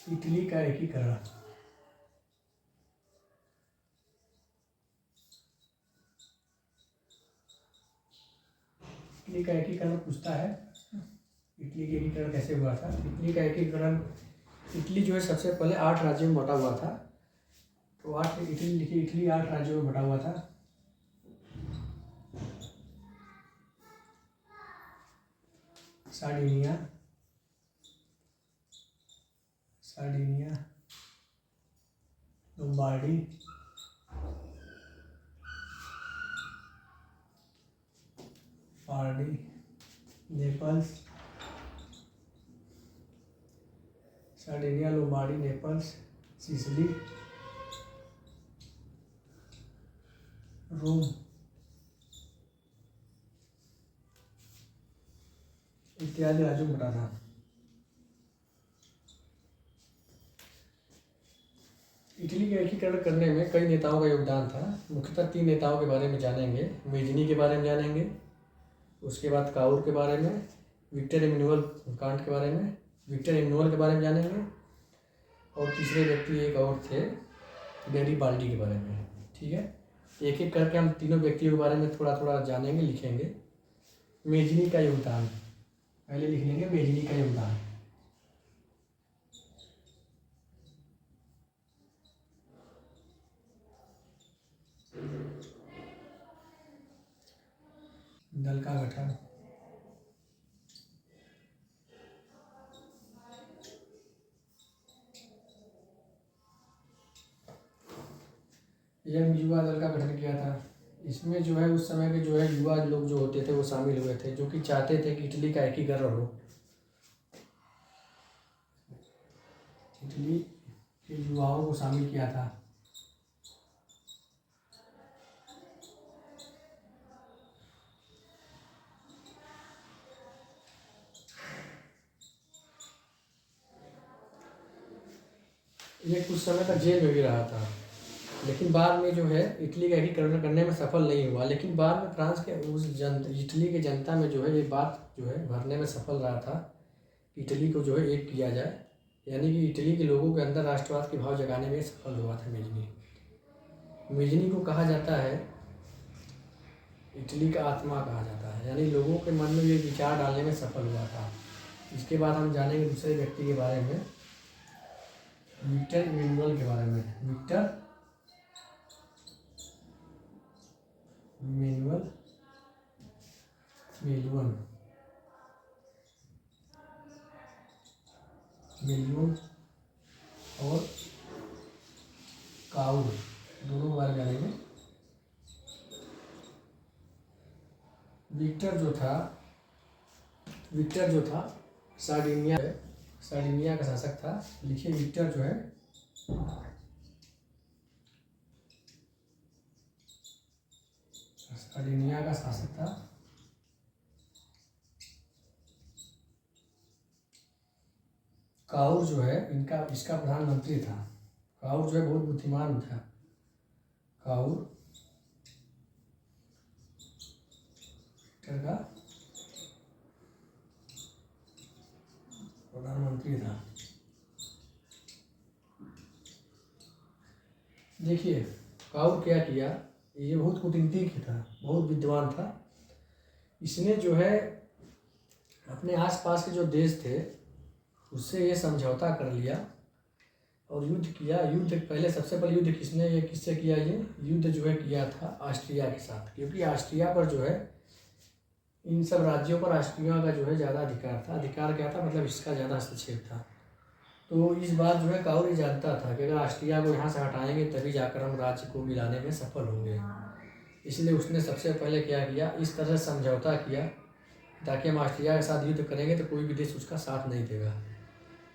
Italy का एकीकरण। Italy का एकीकरण पूछता है, इटली का एकीकरण कैसे हुआ था। इटली का एकीकरण, इटली जो है सबसे पहले 8 राज्यों में बटा हुआ था। तो 8 इटली लिखिए, इटली 8 राज्यों में बटा हुआ था। सार्डिनिया, सार्डिनिया, लोम्बार्डी, पार्डी, Naples, Sardinia, Lombardy, Naples, Sicily, Rome इत्यादि राज्यों में बटा था। इटली का एकीकरण करने में कई नेताओं का योगदान था। मुख्यतः 3 नेताओं के बारे में जानेंगे। मेजनी के बारे में जानेंगे, उसके बाद काउर के बारे में, विक्टर एमेनुअल कांट के बारे में, विक्टर एमेनुअल के बारे में जानेंगे, और तीसरे व्यक्ति एक और थे, गैरिबाल्डी के बारे में। ठीक है, एक एक करके हम तीनों व्यक्तियों के बारे में थोड़ा थोड़ा जानेंगे, लिखेंगे। मेजनी का योगदान पहले लिख लेंगे, मेजनी का योगदान। दल का गठन, यंग युवा दल का गठन किया था। इसमें जो है उस समय के जो है युवा लोग जो होते थे वो शामिल हुए थे, जो कि चाहते थे कि इटली का एकीकरण हो। इटली के युवाओं को शामिल किया था। ये कुछ समय तक जेल में भी रहा था, लेकिन बाद में जो है इटली का एकीकरण करने में सफल नहीं हुआ। लेकिन बाद में फ्रांस के इटली के जनता में जो है ये बात जो है भरने में सफल रहा था, इटली को जो है एक किया जाए, यानी कि इटली के लोगों के अंदर राष्ट्रवाद के भाव जगाने में सफल हुआ था मेजनी। मेजनी को कहा जाता है इटली का आत्मा कहा जाता है, यानी लोगों के मन में ये विचार डालने में सफल हुआ था। इसके बाद हम जानेंगे दूसरे व्यक्ति के बारे में, विक्टर एमेनुअल के बारे में। विक्टर एमेनुअल मेलुन और काउर दोनों के बारे में जानेंगे। विक्टर जो था सार्डिनिया का शासक था। लिखिए, विक्टर जो है सार्डिनिया का शासक था। काउर जो है इसका प्रधानमंत्री था। काउर जो है बहुत बुद्धिमान था। काउर का प्रधानमंत्री था। देखिए काउर क्या किया, ये बहुत कूटनीतिज्ञ था, बहुत विद्वान था। इसने जो है अपने आसपास के जो देश थे उससे ये समझौता कर लिया और युद्ध किया। सबसे पहले युद्ध किससे किया, ये युद्ध जो है किया था ऑस्ट्रिया के साथ, क्योंकि ऑस्ट्रिया पर जो है इन सब राज्यों पर ऑस्ट्रिया का जो है ज़्यादा अधिकार था। अधिकार क्या था, मतलब इसका ज़्यादा हस्तक्षेप था। तो इस बात जो है काउर जानता था कि अगर ऑस्ट्रिया को यहाँ से हटाएंगे तभी जाकर हम राज्य को मिलाने में सफल होंगे। इसलिए उसने सबसे पहले क्या किया, इस तरह समझौता किया ताकि हम ऑस्ट्रिया के साथ युद्ध करेंगे तो कोई भी देश उसका साथ नहीं देगा।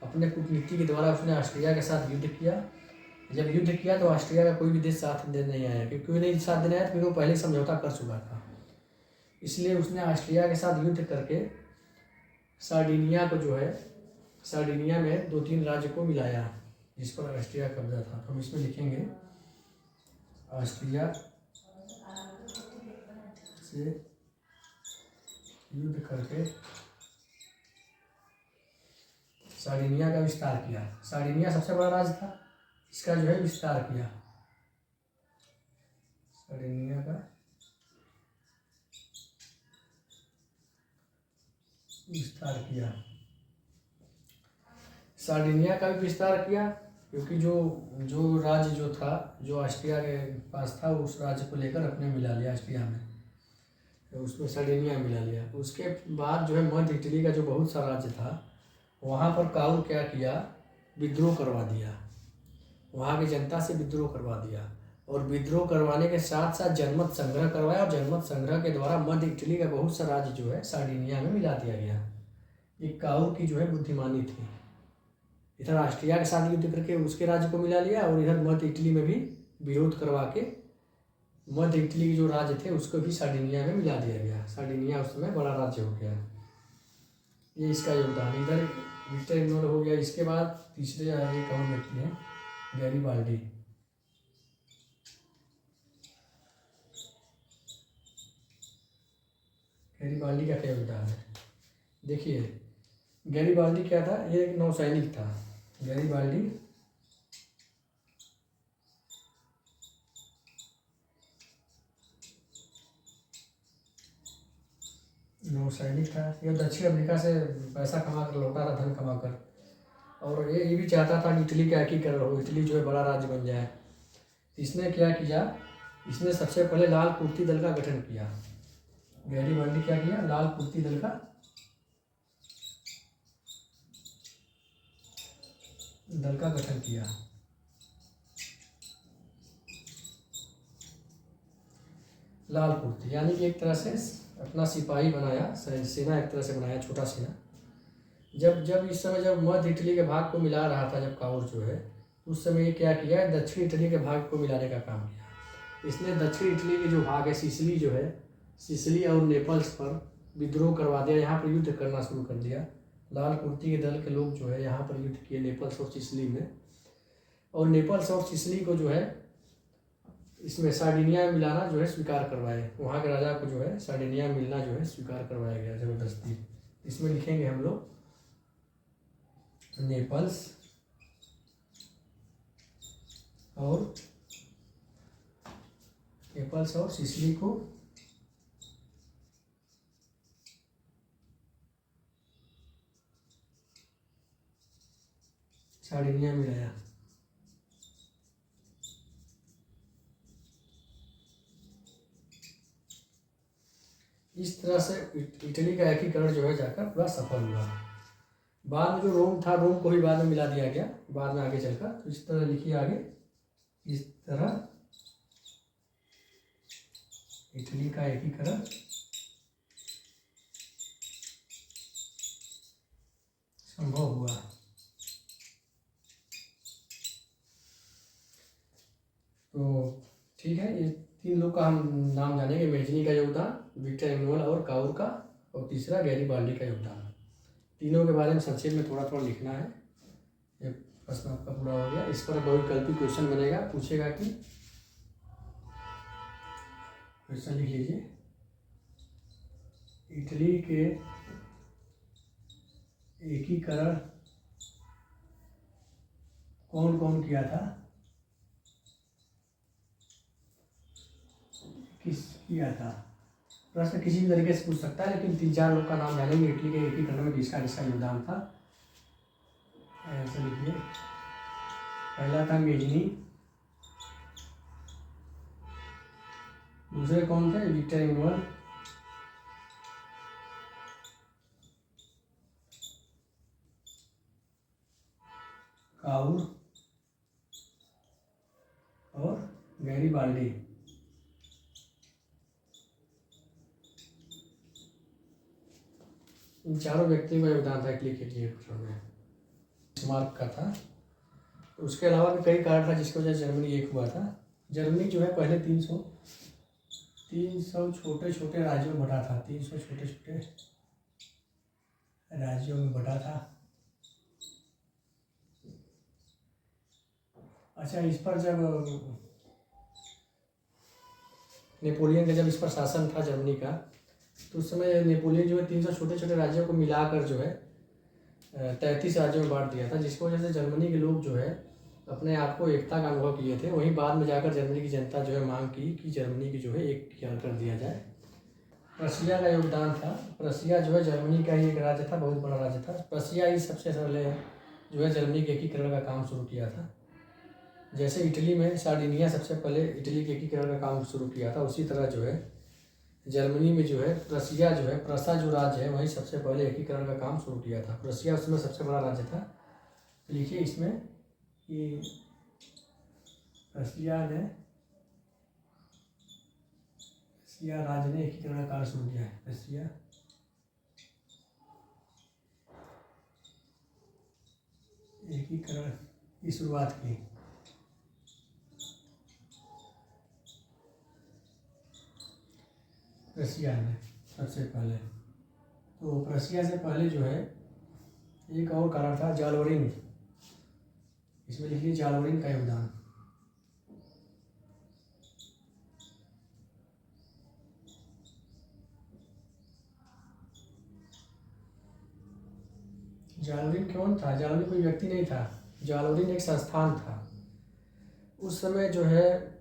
अपने कूटनीति के द्वारा उसने ऑस्ट्रिया के साथ युद्ध किया। जब युद्ध किया तो ऑस्ट्रिया का कोई भी देश साथ देने नहीं आया, क्योंकि कोई नहीं साथ देने आया तो फिर वो पहले समझौता कर चुका था। इसलिए उसने ऑस्ट्रिया के साथ युद्ध करके सार्डिनिया को जो है, सार्डिनिया में 2-3 राज्य को मिलाया जिस पर ऑस्ट्रिया कब्जा था। तो हम इसमें लिखेंगे ऑस्ट्रिया से युद्ध करके सार्डिनिया का विस्तार किया। सार्डिनिया सबसे बड़ा राज्य था, इसका जो है विस्तार किया। सार्डिनिया का विस्तार किया। सार्डिनिया का भी विस्तार किया क्योंकि जो जो राज्य जो था, जो ऑस्ट्रिया के पास था, उस राज्य को लेकर अपने मिला लिया ऑस्ट्रिया में, तो उसमें सार्डिनिया मिला लिया। उसके बाद जो है मध्य इटली का जो बहुत सा राज्य था, वहाँ पर काउर क्या किया, विद्रोह करवा दिया, वहाँ की जनता से विद्रोह करवा दिया। और विद्रोह करवाने के साथ साथ जनमत संग्रह करवाया, और जनमत संग्रह के द्वारा मध्य इटली का बहुत सा राज्य जो है सार्डिनिया में मिला दिया गया। ये काउर की जो है बुद्धिमानी थी। इधर ऑस्ट्रिया के साथ युद्ध करके उसके राज्य को मिला लिया, और इधर मध्य इटली में भी विरोध करवा के मध्य इटली के जो राज्य थे उसको भी सार्डिनिया में मिला दिया गया। सार्डिनिया उस समय बड़ा राज्य हो गया। ये इसका योगदान। इधर विक्टर इग्नोर हो गया। इसके बाद तीसरे एक और व्यक्ति हैं, गैरीबाल्डी। गैरीबाल्डी का क्या योगदान है, देखिए। गैरीबाल्डी क्या था, ये एक नौसैनिक था। गैरीबाल्डी नौसैनिक था। ये दक्षिण अफ्रीका से पैसा कमा कर लौटा था, धन कमा कर, और ये भी चाहता था कि इटली का एकीकरण हो, इटली जो है बड़ा राज्य बन जाए। इसने क्या किया, इसने सबसे पहले लाल कुर्ती दल का गठन किया। गैरीबाल्डी क्या किया, लाल कुर्ती दल का गठन किया। लाल कुर्ती यानी कि एक तरह से अपना सिपाही बनाया, सेना एक तरह से बनाया, छोटा सेना। जब इस समय जब मध्य इटली के भाग को मिला रहा था, जब काउर जो है, उस समय ये क्या किया, दक्षिण इटली के भाग को मिलाने का काम किया। इसने दक्षिण इटली के जो भाग है, सिसिली जो है, सिसिली और नेपल्स पर विद्रोह करवा दिया, यहाँ पर युद्ध करना शुरू कर दिया। लाल कुर्ती के दल के लोग जो है यहाँ पर युद्ध किए नेपल्स और सिसिली में, और नेपल्स और सिसिली को जो है इसमें सार्डिनिया में मिलाना जो है स्वीकार करवाए। वहाँ के राजा को जो है सार्डिनिया में मिलना जो है स्वीकार करवाया गया जबरदस्ती। इसमें लिखेंगे हम लोग नेपल्स और सिसिली को सार्डिनिया में मिलाया। इस तरह से इटली का एकीकरण जो है जाकर पूरा सफल हुआ। बाद में जो रोम था, रोम को भी बाद में मिला दिया गया बाद में आगे चलकर। तो इस तरह लिखिए आगे, इस तरह इटली का एकीकरण संभव हुआ। तो ठीक है, ये तीन लोग का हम नाम जानेंगे, मेजनी का योगदान, विक्टर एम्मानुएल और काउर का, और तीसरा गैरीबाल्डी का योगदान। तीनों के बारे में संक्षेप में थोड़ा थोड़ा लिखना है। ये प्रश्न आपका पूरा हो गया। इस पर बहुविकल्पी क्वेश्चन बनेगा, पूछेगा कि, क्वेश्चन लिख लीजिए, इटली के एकीकरण कौन कौन किया था, किस किया था। प्रश्न किसी भी तरीके से पूछ सकता है, लेकिन 3-4 लोग का नाम जानेंगे इटली के एकीकरण में किसका किसका योगदान था। ऐसे लिखिए, पहला था मेजनी, दूसरे कौन थे, विक्टर एम्मानुएल, काउर और गैरीबाल्डी। इन चारों व्यक्तियों का योगदान था इटली के एकीकरण में। मार्क का था। तो उसके अलावा भी कई कारण था जिसकी वजह से जर्मनी एक हुआ था। जर्मनी जो है पहले 300 छोटे छोटे राज्यों में बटा था। 300 छोटे छोटे राज्यों में बटा था। अच्छा, इस पर जब नेपोलियन का जब इस पर शासन था जर्मनी का, तो उस समय नेपोलियन जो है 300 छोटे छोटे राज्यों को मिलाकर जो है 33 राज्यों में बांट दिया था, जिसकी वजह से जर्मनी के लोग जो है अपने आप को एकता का अनुभव किए थे। वहीं बाद में जाकर जर्मनी की जनता जो है मांग की कि जर्मनी की जो है एक कर दिया जाए। प्रशिया का योगदान था। प्रशिया जो है जर्मनी का ही एक राज्य था, बहुत बड़ा राज्य था। प्रशिया ही सबसे पहले जो है जर्मनी के एकीकरण का काम शुरू किया था। जैसे इटली में सार्डिनिया सबसे पहले इटली के एकीकरण का काम शुरू किया था, उसी तरह जो है जर्मनी में जो है प्रशिया जो है, प्रशा जो राज्य है वही सबसे पहले एकीकरण का काम शुरू किया था। प्रशिया उसमें सबसे बड़ा राज्य था। लिखिए इसमें कि प्रशिया राज्य ने एकीकरण का कार्य शुरू किया है। प्रशिया एकीकरण की शुरुआत की। प्रशिया ने सबसे पहले। तो प्रशिया से पहले जो है एक और कारण था, जालोरिन। इसमें लिखिए जालोरिन का योगदान। जालोरिन कौन था? जालोरिन कोई व्यक्ति नहीं था, जालोरिन एक संस्थान था। उस समय जो है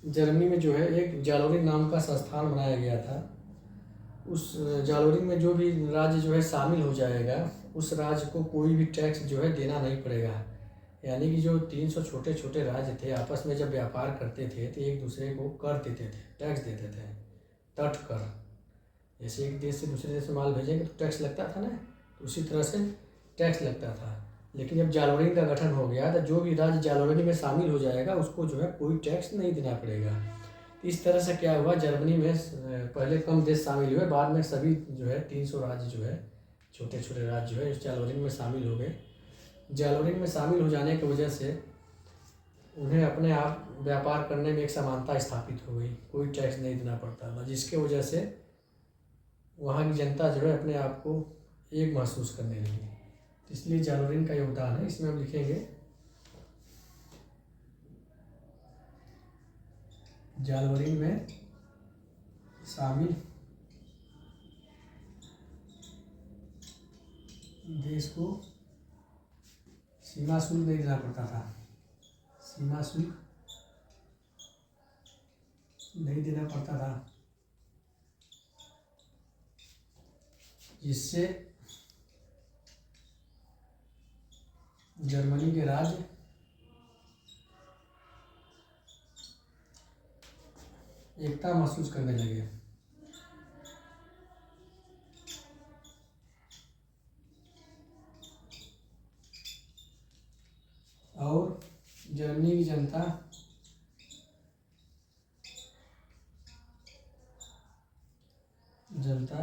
जर्मनी में जो है एक जालोरिन नाम का संस्थान बनाया गया था। उस जालोरिन में जो भी राज्य जो है शामिल हो जाएगा, उस राज्य को कोई भी टैक्स जो है देना नहीं पड़ेगा। यानी कि जो 300 छोटे छोटे राज्य थे, आपस में जब व्यापार करते थे तो एक दूसरे को कर देते थे, टैक्स देते थे, तट कर। जैसे एक देश से दूसरे देश में माल भेजेंगे तो टैक्स लगता था ना, तो उसी तरह से टैक्स लगता था। लेकिन जब जालोरिन का गठन हो गया तो जो भी राज्य जालोरिन में शामिल हो जाएगा उसको जो है कोई टैक्स नहीं देना पड़ेगा। इस तरह से क्या हुआ, जर्मनी में पहले कम देश शामिल हुए, बाद में सभी जो है 300 राज्य जो है, छोटे छोटे राज्य जो है, इस जालोरिन में शामिल हो गए। जालोरिन में शामिल हो जाने की वजह से उन्हें अपने आप व्यापार करने में एक समानता स्थापित हो गई, कोई टैक्स नहीं देना पड़ता था, जिसके वजह से वहाँ की जनता जो है अपने आप को एक महसूस करने लगी। इसलिए जालोरिन का योगदान है। इसमें हम लिखेंगे जालोरिन में शामिल देश को सीमा शुल्क नहीं देना पड़ता था, सीमा शुल्क नहीं देना पड़ता था, जिससे जर्मनी के राज्य एकता महसूस करने लगे। और जर्मनी की जनता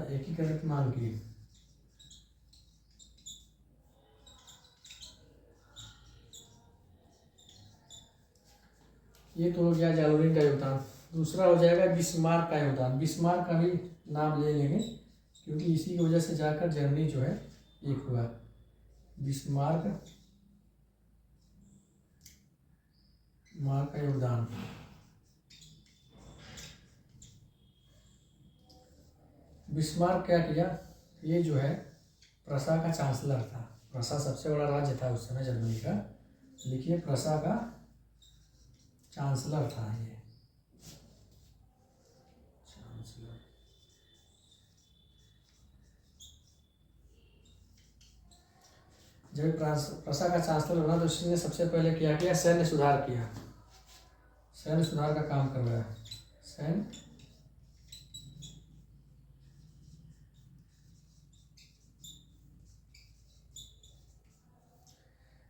एकीकरण की मांग की। ये तो हो गया जालोरिन का योगदान। दूसरा हो जाएगा बिस्मार्क का योगदान। बिस्मार्क का भी नाम ले लेंगे क्योंकि इसी की वजह से जाकर जर्मनी जो है एक हुआ। बिस्मार्क का योगदान। बिस्मार्क क्या किया, ये जो है प्रशा का चांसलर था। प्रशा सबसे बड़ा राज्य था उस समय जर्मनी का। लिखिए प्रशा का चांसलर था ये, चांसलर। जब प्रशा का चांसलर बना तो उसने सबसे पहले क्या किया, सैन्य सुधार किया, सैन्य सुधार का काम करवाया।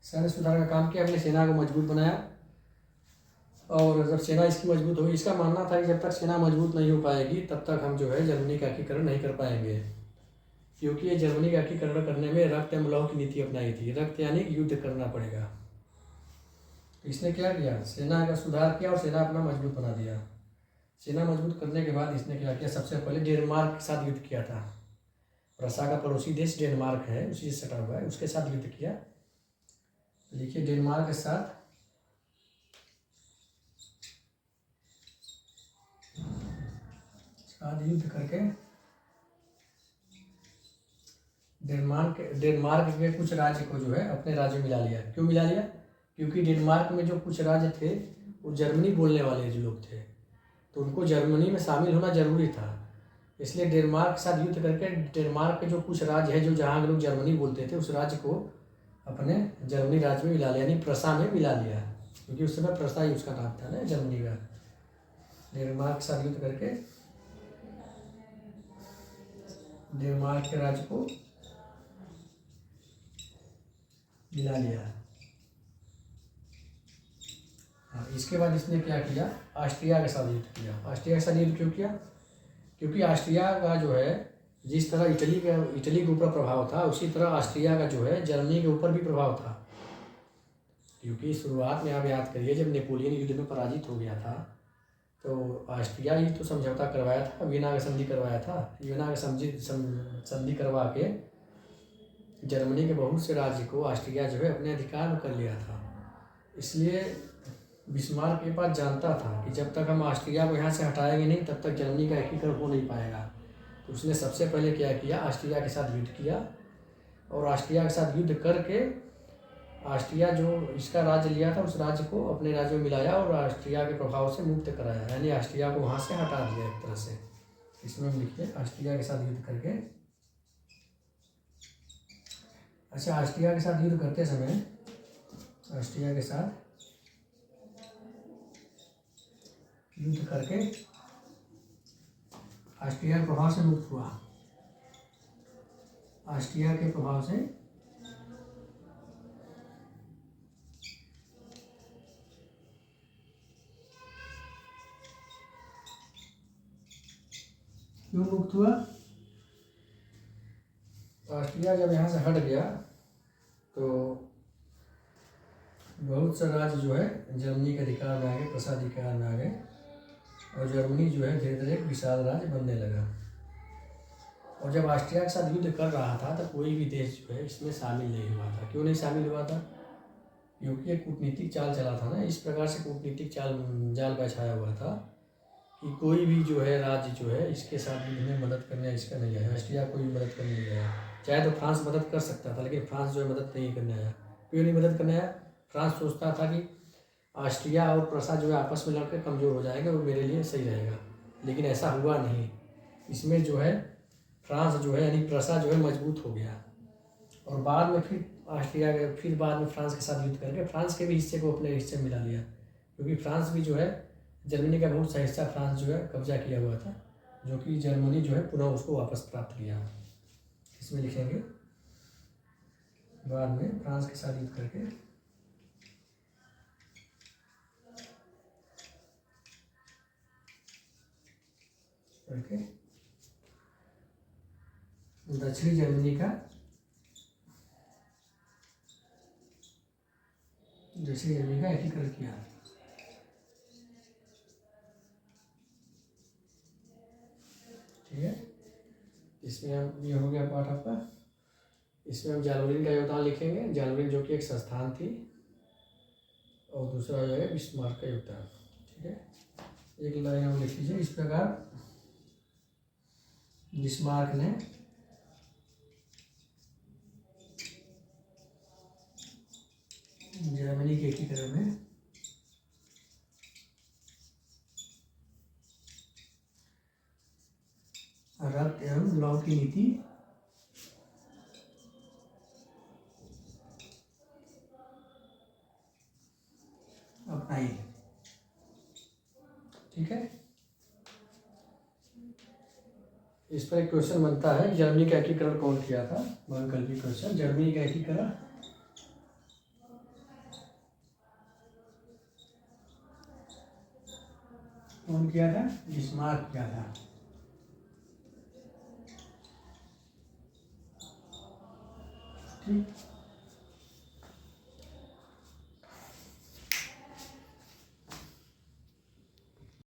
सैन्य सुधार का काम किया, अपनी सेना को मजबूत बनाया। और जब सेना इसकी मजबूत होगी, इसका मानना था कि जब तक सेना मजबूत नहीं हो पाएगी तब तक हम जो है जर्मनी का एकीकरण नहीं कर पाएंगे, क्योंकि ये जर्मनी का एकीकरण करने में रक्त एवं लौह की नीति अपनाई थी। रक्त यानी युद्ध करना पड़ेगा। इसने क्या किया, सेना का सुधार किया और सेना अपना मजबूत बना दिया। सेना मजबूत करने के बाद इसने क्या किया, सबसे पहले डेनमार्क के साथ युद्ध किया था। प्रशा का पड़ोसी देश डेनमार्क है, उसी से सटा हुआ है, उसके साथ युद्ध किया। लिखिए डेनमार्क के साथ युद्ध करके डेनमार्क के कुछ राज्य को जो है अपने राज्य में मिला लिया। क्यों मिला लिया? क्योंकि डेनमार्क में जो कुछ राज्य थे वो जर्मनी बोलने वाले जो लोग थे, तो उनको जर्मनी में शामिल होना जरूरी था। इसलिए डेनमार्क के साथ युद्ध करके डेनमार्क के जो कुछ राज्य है जो जहाँ लोग जर्मनी बोलते थे, उस राज्य को अपने जर्मनी राज्य में मिला लिया, यानी प्रसा में मिला लिया, क्योंकि उस समय प्रसा ही उसका नाम था ना जर्मनी का। डेनमार्क के साथ युद्ध करके डेनमार्क के राज्य को मिला लिया। हाँ, इसके बाद इसने क्या किया? ऑस्ट्रिया के साथ युद्ध किया। ऑस्ट्रिया के साथ युद्ध क्यों किया? क्योंकि ऑस्ट्रिया का जो है जिस तरह इटली के ऊपर प्रभाव था, उसी तरह ऑस्ट्रिया का जो है जर्मनी के ऊपर भी प्रभाव था। क्योंकि शुरुआत में आप याद करिए, जब नेपोलियन युद्ध में पराजित हो गया था तो ऑस्ट्रिया ही तो समझौता करवाया था, वीना का संधि करवाया था। वीना का संधि करवा के जर्मनी के बहुत से राज्य को ऑस्ट्रिया जो है अपने अधिकार में कर लिया था। इसलिए बिस्मार्क के पास जानता था कि जब तक हम ऑस्ट्रिया को यहाँ से हटाएंगे नहीं, तब तक जर्मनी का एकीकरण हो नहीं पाएगा। तो उसने सबसे पहले क्या किया? ऑस्ट्रिया के साथ युद्ध किया, और ऑस्ट्रिया के साथ युद्ध करके ऑस्ट्रिया जो इसका राज्य लिया था उस राज्य को अपने राज्य में मिलाया और ऑस्ट्रिया के प्रभाव से मुक्त कराया, यानी ऑस्ट्रिया को वहाँ से हटा दिया एक तरह से। इसमें हम लिखिए ऑस्ट्रिया के साथ युद्ध करके। अच्छा, ऑस्ट्रिया के साथ युद्ध करते समय ऑस्ट्रिया के साथ युद्ध करके ऑस्ट्रिया के प्रभाव से मुक्त हुआ। ऑस्ट्रिया के प्रभाव से क्यों मुक्त हुआ? ऑस्ट्रिया जब यहाँ से हट गया तो बहुत से राज्य जो है जर्मनी के अधिकार में आ गए, प्रसाधिकार में आ गए, और जर्मनी जो है धीरे धीरे एक विशाल राज्य बनने लगा। और जब ऑस्ट्रिया के साथ युद्ध कर रहा था तो कोई भी देश जो है इसमें शामिल नहीं हुआ था। क्यों नहीं शामिल हुआ था? क्योंकि एक कूटनीतिक चाल चला था ना। इस प्रकार से कूटनीतिक जाल बिछाया हुआ था कि कोई भी जो है राज्य जो है इसके साथ युद्ध में मदद करने इसका नहीं आया। ऑस्ट्रिया कोई भी मदद करने नहीं आया। चाहे तो फ्रांस मदद कर सकता था, लेकिन फ्रांस जो है मदद नहीं करने आया। क्यों नहीं मदद करने आया? फ्रांस सोचता था कि ऑस्ट्रिया और प्रसा जो है आपस में लड़कर कमज़ोर हो जाएगा, वो मेरे लिए सही रहेगा। लेकिन ऐसा हुआ नहीं। इसमें जो है फ्रांस जो है यानी प्रसा जो है मजबूत हो गया, और बाद में फिर ऑस्ट्रिया के फिर बाद में फ्रांस के साथ युद्ध करके फ्रांस के भी हिस्से को अपने हिस्से में मिला लिया। क्योंकि फ्रांस भी जो है जर्मनी का बहुत सा हिस्सा फ्रांस जो है कब्जा किया हुआ था, जो कि जर्मनी जो है पुनः उसको वापस प्राप्त किया। इसमें लिखेंगे बाद में फ्रांस के साथ युद्ध करके दक्षिणी जर्मनी का एकीकरण किया। ठीक है, इसमें हम ये हो गया पार्ट आपका। इसमें हम जालौरीन का योगदान लिखेंगे। जालौरीन जो कि एक संस्थान थी, और दूसरा हो जाएगा बिस्मार्क का योगदान। ठीक है, एक लाइन हम लिख लीजिए। इस प्रकार बिस्मार्क ने जर्मनी के एकीकरण में रक्त एवं लौह की नीति अपनाई। ठीक है, इस पर एक क्वेश्चन बनता है, जर्मनी का एकीकरण कौन किया था? बहुविकल्पी क्वेश्चन। जर्मनी का एकीकरण कौन किया था? बिस्मार्क किया था। ठीक।